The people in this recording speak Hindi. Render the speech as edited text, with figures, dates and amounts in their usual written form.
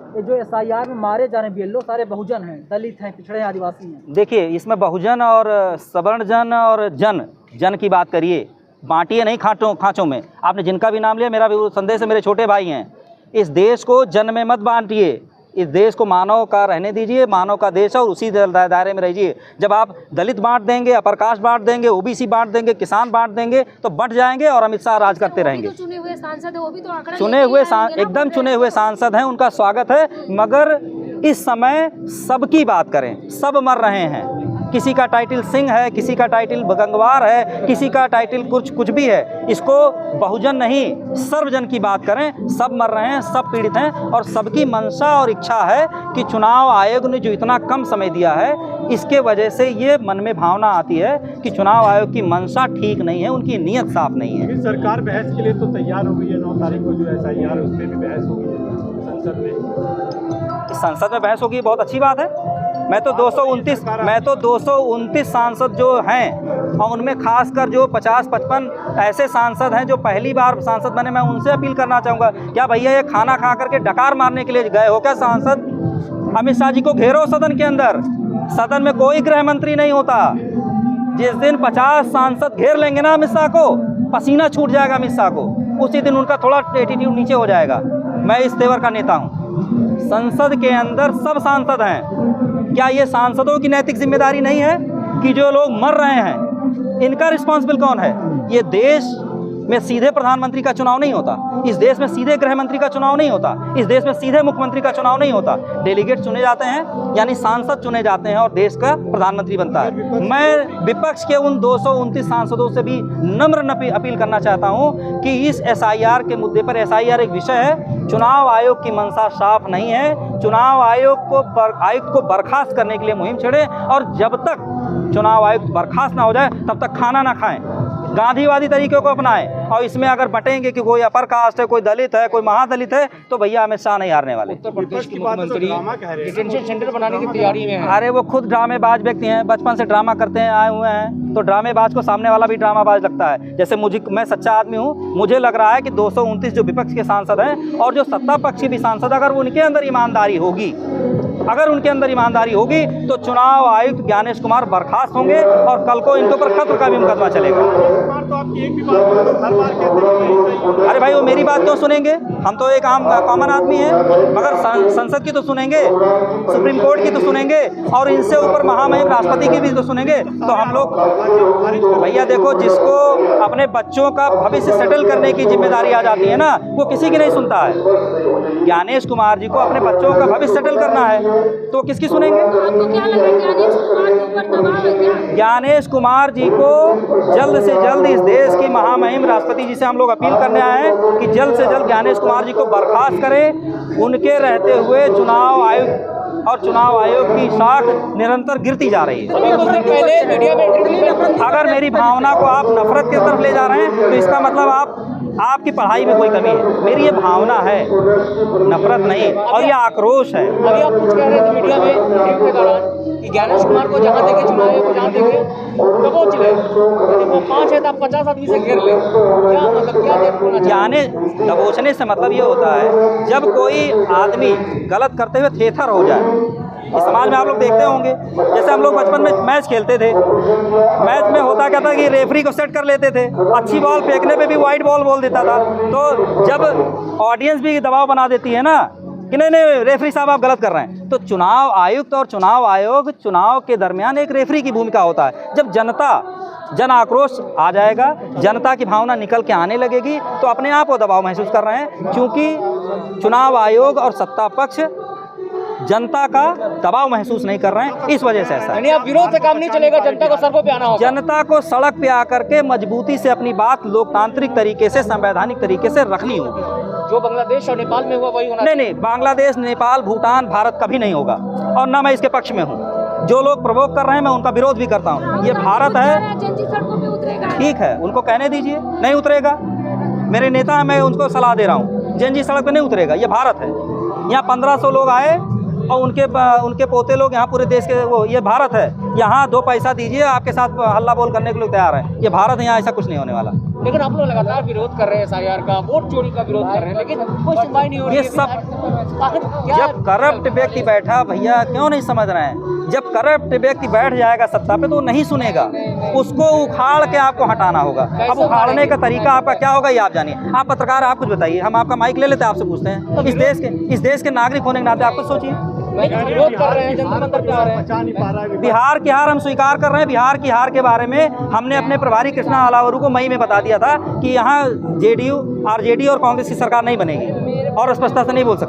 ये जो SIR में मारे जा रहे BLO सारे बहुजन हैं, दलित हैं, पिछड़े आदिवासी हैं। देखिए, इसमें बहुजन और सवर्ण जन और जन की बात करिए, बांटिए नहीं खाँचों में। आपने जिनका भी नाम लिया, मेरा भी वो संदेश है, मेरे छोटे भाई हैं। इस देश को जन में मत बांटिए, इस देश को मानव का रहने दीजिए, मानव का देश है और उसी दायरे में रहिए। जब आप दलित बांट देंगे, अपर कास्ट बांट देंगे, OBC बांट देंगे, किसान बांट देंगे, तो बंट जाएंगे और अमित शाह राज करते रहेंगे। चुने हुए सांसद है, वो भी तो आंकड़ा एकदम चुने हुए सांसद हैं, उनका स्वागत है, मगर इस समय सबकी बात करें। सब मर रहे हैं, किसी का टाइटल सिंह है, किसी का टाइटल गंगवार है, किसी का टाइटल कुछ भी है। इसको बहुजन नहीं, सर्वजन की बात करें। सब मर रहे हैं, सब पीड़ित हैं और सबकी मंशा और इच्छा है कि चुनाव आयोग ने जो इतना कम समय दिया है, इसके वजह से ये मन में भावना आती है कि चुनाव आयोग की मंशा ठीक नहीं है, उनकी नीयत साफ नहीं है। सरकार बहस के लिए तो तैयार हो गई है। 9 तारीख को जो SIR है उस पर भी बहस होगी संसद में। संसद में बहस होगी, बहुत अच्छी बात है। मैं तो 229 सांसद जो हैं और उनमें खासकर जो 50-55 ऐसे सांसद हैं जो पहली बार सांसद बने, मैं उनसे अपील करना चाहूँगा, क्या भैया ये खाना खा करके डकार मारने के लिए गए हो क्या सांसद? अमित शाह जी को घेरो सदन के अंदर। सदन में कोई गृह मंत्री नहीं होता। जिस दिन 50 सांसद घेर लेंगे ना अमित शाह को, पसीना छूट जाएगा अमित शाह को, उसी दिन उनका थोड़ा एटीट्यूड नीचे हो जाएगा। मैं इस तेवर का नेता हूँ। संसद के अंदर सब सांसद हैं। क्या ये सांसदों की नैतिक जिम्मेदारी नहीं है कि जो लोग मर रहे हैं इनका रिस्पॉन्सिबल कौन है? ये देश में सीधे प्रधानमंत्री का चुनाव नहीं होता, इस देश में सीधे गृह मंत्री का चुनाव नहीं होता, इस देश में सीधे मुख्यमंत्री का चुनाव नहीं होता। डेलीगेट चुने जाते हैं, यानी सांसद चुने जाते हैं और देश का प्रधानमंत्री बनता है। मैं विपक्ष के उन 229 सांसदों से भी नम्र अपील करना चाहता हूं कि इस SIR के मुद्दे पर, SIR एक विषय है, चुनाव आयोग की मंशा साफ नहीं है। चुनाव आयुक्त को बर्खास्त करने के लिए मुहिम छेड़े और जब तक चुनाव आयुक्त बर्खास्त ना हो जाए तब तक खाना ना खाएं, गांधीवादी तरीके को अपनाएं। और इसमें अगर बटेंगे कि कोई अपर कास्ट है, कोई दलित है, कोई महादलित है, तो भैया अमित शाह नहीं हारने वाले। उत्तर प्रदेश की मुख्यमंत्री डिटेंशन सेंटर बनाने की तैयारी में है। अरे वो खुद ड्रामेबाज व्यक्ति हैं, बचपन से ड्रामा करते हैं आए हुए हैं, तो ड्रामेबाज को सामने वाला भी ड्रामाबाज लगता है। जैसे मैं सच्चा आदमी हूँ, मुझे लग रहा है कि 229 जो विपक्ष के सांसद हैं और जो सत्ता पक्ष के भी सांसद, अगर उनके अंदर ईमानदारी होगी, तो चुनाव आयुक्त ज्ञानेश कुमार बर्खास्त होंगे और कल को इनके ऊपर खतरे का भी मुकदमा चलेगा। तो आपकी एक भी बात हर बार कहते हैं। अरे भाई, वो मेरी बात क्यों सुनेंगे? हम तो एक आम कॉमन आदमी हैं, मगर संसद की तो सुनेंगे, सुप्रीम कोर्ट की तो सुनेंगे और इनसे ऊपर महामहिम राष्ट्रपति की भी तो सुनेंगे। तो हम लोग भैया देखो, जिसको अपने बच्चों का भविष्य सेटल करने की जिम्मेदारी आ जाती है ना, वो किसी की नहीं सुनता है। ज्ञानेश कुमार जी को अपने बच्चों का भविष्य सेटल करना है, तो किसकी सुनेंगे? आपको क्या लग रहा है ज्ञानेश कुमार के ऊपर दबाव है क्या? ज्ञानेश कुमार जी को जल्द से जल्द इस देश की महामहिम राष्ट्रपति जी से हम लोग अपील करने आए हैं कि जल्द से जल्द ज्ञानेश कुमार जी को बर्खास्त करें। उनके रहते हुए चुनाव आयुक्त और चुनाव आयोग की शाख निरंतर गिरती जा रही है। अगर मेरी भावना को आप नफरत की तरफ ले जा रहे हैं तो इसका मतलब आपकी पढ़ाई में कोई कमी है। मेरी ये भावना है, नफरत नहीं, और ये आक्रोश है। अभी आप कुछ कह रहे थे मीडिया में इंटरव्यू के दौरान कि ज्ञानेश कुमार को जहाँ देखे चुनाव को जहाँ देखे दबोच ले, यदि वो 5 है तो आप 50 आदमी से घेर ले, क्या मतलब क्या देखना? ज्ञानेश दबोचने से मतलब ये होता है जब कोई आदमी गलत करते हुए थेथर हो जाए। इस समाज में आप लोग देखते होंगे, जैसे हम लोग बचपन में मैच खेलते थे, मैच में होता क्या था कि रेफरी को सेट कर लेते थे, अच्छी बॉल फेंकने पे भी वाइट बॉल बोल देता था। तो जब ऑडियंस भी दबाव बना देती है ना कि नहीं रेफरी साहब आप गलत कर रहे हैं, तो चुनाव आयुक्त और चुनाव आयोग चुनाव के दरमियान एक रेफरी की भूमिका होता है। जब जन आक्रोश आ जाएगा, जनता की भावना निकल के आने लगेगी, तो अपने आप वो दबाव महसूस कर रहे हैं, क्योंकि चुनाव आयोग और सत्ता पक्ष जनता का दबाव महसूस नहीं कर रहे हैं, इस वजह से ऐसा है। आप विरोध से काम नहीं चलेगा, जनता को सड़कों पे आना होगा। जनता को सड़क पे आकर के मजबूती से अपनी बात लोकतांत्रिक तरीके से, संवैधानिक तरीके से रखनी होगी। जो बांग्लादेश और नेपाल में हुआ वही होना। नहीं, बांग्लादेश, नेपाल, भूटान, भारत कभी नहीं होगा, और ना मैं इसके पक्ष में हूँ। जो लोग प्रवोक कर रहे हैं मैं उनका विरोध भी करता हूँ। ये भारत है, ठीक है, उनको कहने दीजिए, नहीं उतरेगा। मेरे नेता हैं, मैं उनको सलाह दे रहा हूँ, जेनजी सड़क पे नहीं उतरेगा। ये भारत है, यहाँ 1500 लोग आए और उनके पोते लोग यहाँ पूरे देश के ये भारत है। यहाँ 2 पैसा दीजिए, आपके साथ हल्ला बोल करने के लोग तैयार हैं। ये भारत है, यहाँ ऐसा कुछ नहीं होने वाला। लेकिन आप लोग लगातार विरोध कर रहे हैं SIR का, वोट चोरी का विरोध कर रहे हैं, लेकिन कोई सुनवाई नहीं हो रही ये है। सब आखिर क्या जब करप्ट व्यक्ति बैठा, भैया क्यों नहीं समझ रहे हैं, जब करप्ट व्यक्ति बैठ जाएगा सत्ता पे तो वो नहीं सुनेगा, उसको उखाड़ के आपको हटाना होगा। अब उखाड़ने का तरीका आपका क्या होगा ये आप जानिए। आप पत्रकार, आप कुछ बताइए, हम आपका माइक ले लेते हैं, आपसे पूछते हैं। इस देश के नागरिक होने के नाते आप कुछ सोचिए। विरोध कर रहे हैं, जनता मंदिर पे आ रहे हैं। बचा नहीं पा रहा है। बिहार की हार हम स्वीकार कर रहे हैं। बिहार की हार के बारे में हमने अपने प्रभारी कृष्णा अलावरू को मई में बता दिया था कि यहाँ JDU, RJD और कांग्रेस की सरकार नहीं बनेगी, और स्पष्टता से नहीं बोल सकता।